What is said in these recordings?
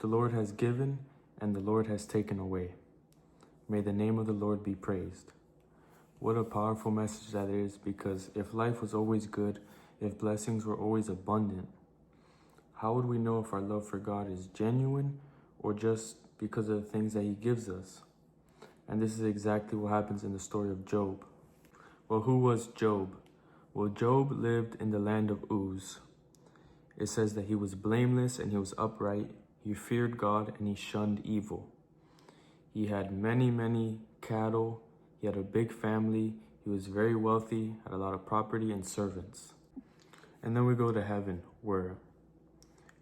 The Lord has given, and the Lord has taken away. May the name of the Lord be praised. What a powerful message that is, because if life was always good, if blessings were always abundant, how would we know if our love for God is genuine or just because of the things that he gives us? And this is exactly what happens in the story of Job. Well, who was Job? Well, Job lived in the land of Uz. It says that he was blameless and he was upright. He feared God and he shunned evil. He had many cattle. He had a big family. He was very wealthy, had a lot of property and servants. And then we go to heaven, where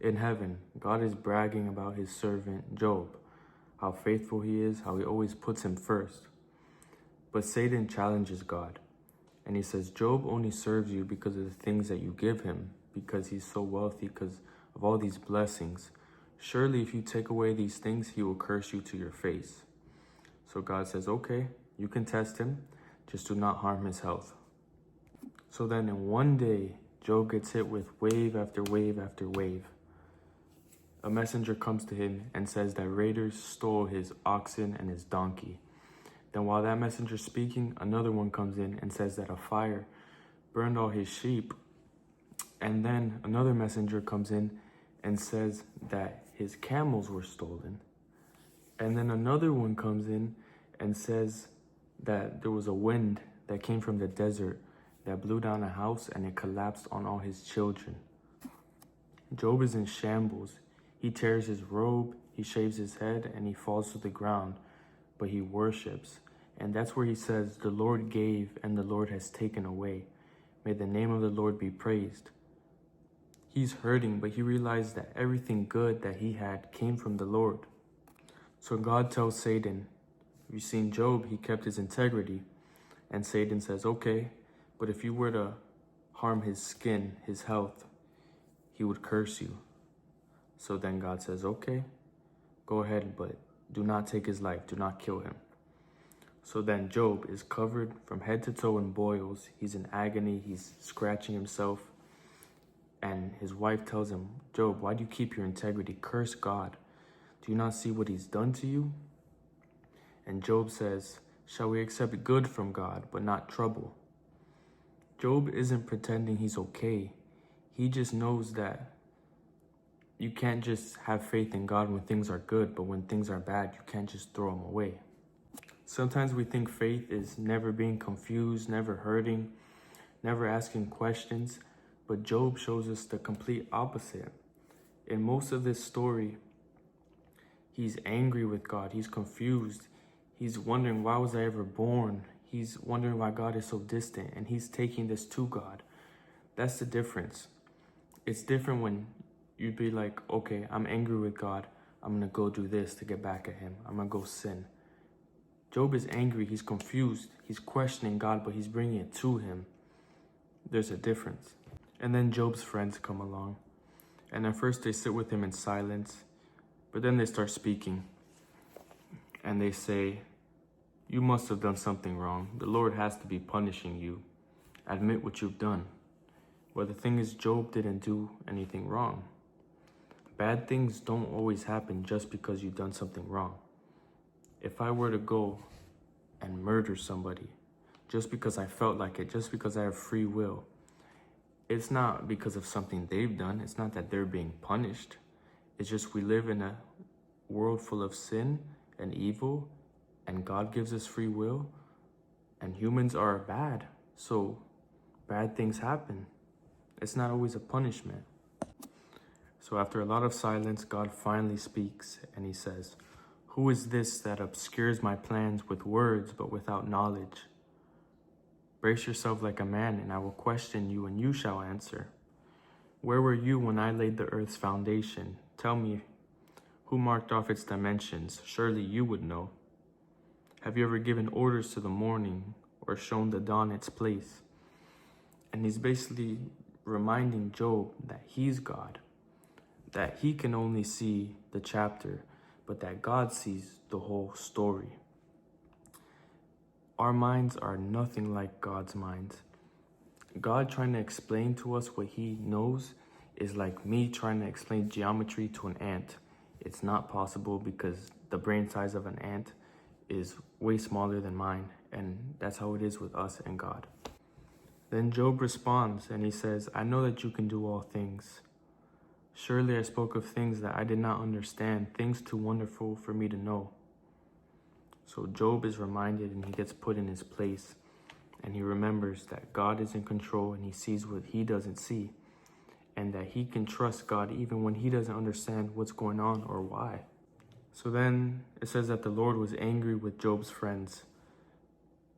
in heaven, God is bragging about his servant Job, how faithful he is, how he always puts him first. But Satan challenges God, and he says, Job only serves you because of the things that you give him, because he's so wealthy, because of all these blessings. Surely if you take away these things, he will curse you to your face. So God says, okay, you can test him, just do not harm his health. So then in one day, Job gets hit with wave after wave after wave. A messenger comes to him and says that raiders stole his oxen and his donkey. Then while that messenger's speaking, another one comes in and says that a fire burned all his sheep. And then another messenger comes in and says that his camels were stolen. And then another one comes in and says that there was a wind that came from the desert that blew down a house and it collapsed on all his children. Job is in shambles. He tears his robe, he shaves his head, and he falls to the ground, but he worships. And that's where he says, the Lord gave and the Lord has taken away. May the name of the Lord be praised. He's hurting, but he realized that everything good that he had came from the Lord. So God tells Satan, you've seen Job, he kept his integrity. And Satan says, okay, but if you were to harm his skin, his health, he would curse you. So then God says, okay, go ahead, but do not take his life. Do not kill him. So then Job is covered from head to toe in boils. He's in agony. He's scratching himself. And his wife tells him, Job, why do you keep your integrity? Curse God. Do you not see what he's done to you? And Job says, shall we accept good from God, but not trouble? Job isn't pretending he's okay. He just knows that you can't just have faith in God when things are good, but when things are bad, you can't just throw them away. Sometimes we think faith is never being confused, never hurting, never asking questions, but Job shows us the complete opposite. In most of this story, he's angry with God, he's confused, he's wondering, why was I ever born? He's wondering why God is so distant, and he's taking this to God. That's the difference. It's different when you'd be like, okay, I'm angry with God. I'm going to go do this to get back at him. I'm going to go sin. Job is angry. He's confused. He's questioning God, but he's bringing it to him. There's a difference. And then Job's friends come along. And at first they sit with him in silence, but then they start speaking. And they say, you must have done something wrong. The Lord has to be punishing you. Admit what you've done. Well, the thing is, Job didn't do anything wrong. Bad things don't always happen just because you've done something wrong. If I were to go and murder somebody just because I felt like it, just because I have free will, it's not because of something they've done. It's not that they're being punished. It's just we live in a world full of sin and evil, and God gives us free will, and humans are bad. So bad things happen. It's not always a punishment. So after a lot of silence, God finally speaks, and he says, who is this that obscures my plans with words but without knowledge? Brace yourself like a man, and I will question you, and you shall answer. Where were you when I laid the earth's foundation? Tell me, who marked off its dimensions? Surely you would know. Have you ever given orders to the morning or shown the dawn its place? And he's basically reminding Job that he's God, that he can only see the chapter, but that God sees the whole story. Our minds are nothing like God's minds. God trying to explain to us what he knows is like me trying to explain geometry to an ant. It's not possible because the brain size of an ant is way smaller than mine, and that's how it is with us and God. Then Job responds and he says, I know that you can do all things. Surely I spoke of things that I did not understand, things too wonderful for me to know. So Job is reminded and he gets put in his place, and he remembers that God is in control and he sees what he doesn't see, and that he can trust God even when he doesn't understand what's going on or why. So then it says that the Lord was angry with Job's friends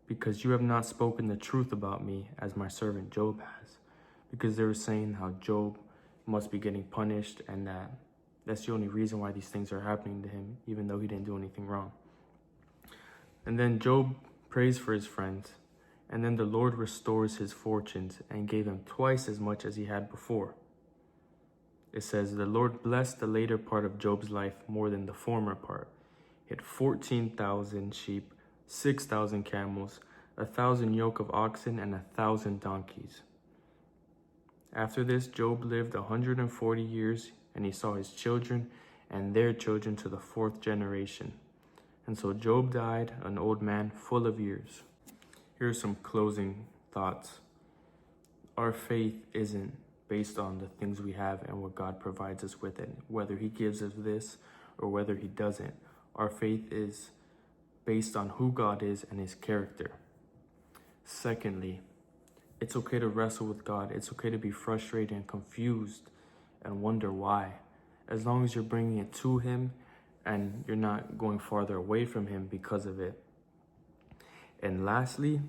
because you have not spoken the truth about me as my servant Job has. Because they were saying how Job must be getting punished and that's the only reason why these things are happening to him, even though he didn't do anything wrong. And then Job prays for his friends, and then the Lord restores his fortunes and gave him twice as much as he had before. It says, the Lord blessed the later part of Job's life more than the former part. He had 14,000 sheep, 6,000 camels, 1,000 yoke of oxen, and 1,000 donkeys. After this, Job lived 140 years, and he saw his children and their children to the 4th generation. And so Job died an old man full of years. Here are some closing thoughts. Our faith isn't based on the things we have and what God provides us with, and whether he gives us this or whether he doesn't. Our faith is based on who God is and his character. Secondly, it's okay to wrestle with God. It's okay to be frustrated and confused and wonder why, as long as you're bringing it to him and you're not going farther away from him because of it. And lastly,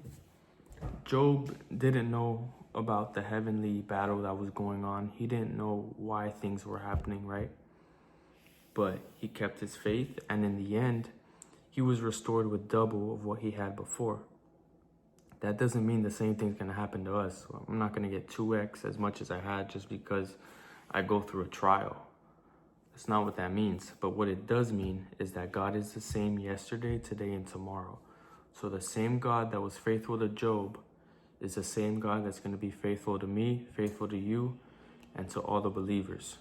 Job didn't know about the heavenly battle that was going on. He didn't know why things were happening, right? But he kept his faith, and in the end, he was restored with double of what he had before. That doesn't mean the same thing's going to happen to us. I'm not going to get 2x as much as I had just because I go through a trial. That's not what that means. But what it does mean is that God is the same yesterday, today, and tomorrow. So the same God that was faithful to Job is the same God that's going to be faithful to me, faithful to you, and to all the believers.